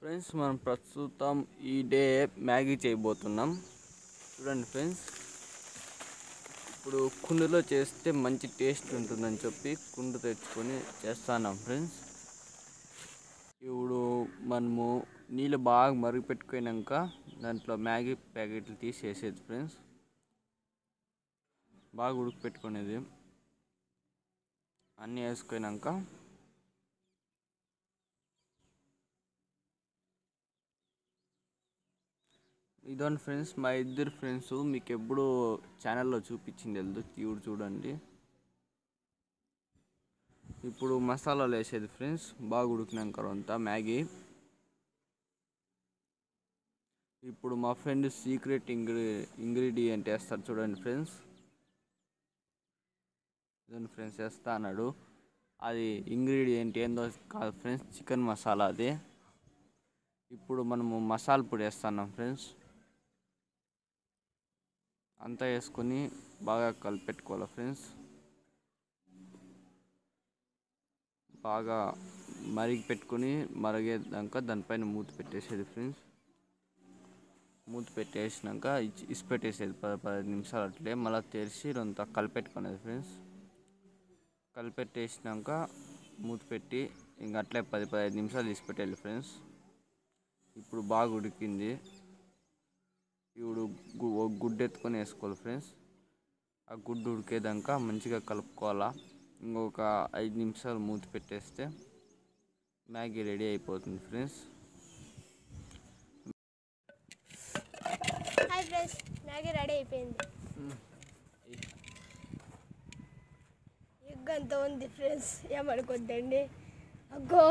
Friends మనం ప్రస్తుతం ఈ డే మ్యాగీ చేయబోతున్నాం. చూడండి ఫ్రెండ్స్, ఇప్పుడు కుండలో చేస్తే మంచి టేస్ట్ ఉంటుందని చెప్పి కుండ తెచ్చుకొని చేస్తున్నాం ఫ్రెండ్స్. ఇప్పుడు మనము నీళ్ళు బాగా మరిగిపెట్టుకున్నాక దాంట్లో మ్యాగీ ప్యాకెట్లు తీసేసేది ఫ్రెండ్స్. బాగా ఉడకపెట్టుకునేది అన్నీ వేసుకున్నాక ఇదండి ఫ్రెండ్స్, మా ఇద్దరు ఫ్రెండ్స్ మీకు ఎప్పుడు ఛానల్లో చూపించింది వెళ్దు చూడండి. ఇప్పుడు మసాలాలు వేసేది ఫ్రెండ్స్. బాగా ఉడికినాక అంతా మ్యాగీ. ఇప్పుడు మా ఫ్రెండ్ సీక్రెట్ ఇంగ్రీడియంట్ వేస్తారు చూడండి ఫ్రెండ్స్. ఇదండి ఫ్రెండ్స్ వేస్తా అన్నాడు. అది ఇంగ్రీడియంట్ ఏందో కాదు ఫ్రెండ్స్, చికెన్ మసాలా అది. ఇప్పుడు మనము మసాలా పొడి వేస్తున్నాం ఫ్రెండ్స్. అంతా వేసుకొని బాగా కలిపెట్టుకోవాలి ఫ్రెండ్స్. బాగా మరిగి పెట్టుకొని మరిగేదాకా దానిపైన మూత పెట్టేసేది ఫ్రెండ్స్. మూత పెట్టేసినాక ఇసిపెట్టేసేది 10-15 నిమిషాలు అట్లే. మళ్ళీ తెరిచి అంతా కలిపెట్టుకునేది ఫ్రెండ్స్. కలిపెట్టేసినాక మూత పెట్టి ఇంక అట్లే 10-15 నిమిషాలు ఇసిపెట్టేయాలి ఫ్రెండ్స్. ఇప్పుడు బాగా ఉడికింది. ఇప్పుడు ఒక గుడ్డు ఎత్తుకొని వేసుకోవాలి ఫ్రెండ్స్. ఆ గుడ్డు ఉడికేదాకా మంచిగా కలుపుకోవాలా. ఇంకొక 5 నిమిషాలు మూత పెట్టేస్తే మ్యాగీ రెడీ అయిపోతుంది friends. Hi friends, Maggi ready అయిపోయింది. ఎగ్ అంత ఉంది ఫ్రెండ్స్, ఏమనుకోద్దండి. అగ్గో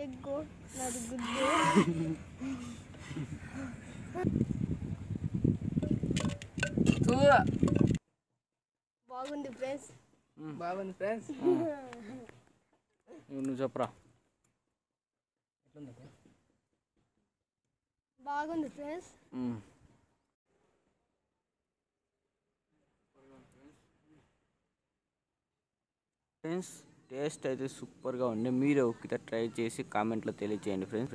ఎగ్గు నాది గుడ్డు. బాగుంది ఫ్రెండ్స్. బాగుంది ఫ్రెండ్స్. నువ్వు చెప్పరా. బాగుంది ఫ్రెండ్స్. ఫ్రెండ్స్ టేస్ట్ అయితే సూపర్గా ఉంది. మీరు ఒకటి ట్రై చేసి కామెంట్లో తెలియజేయండి ఫ్రెండ్స్.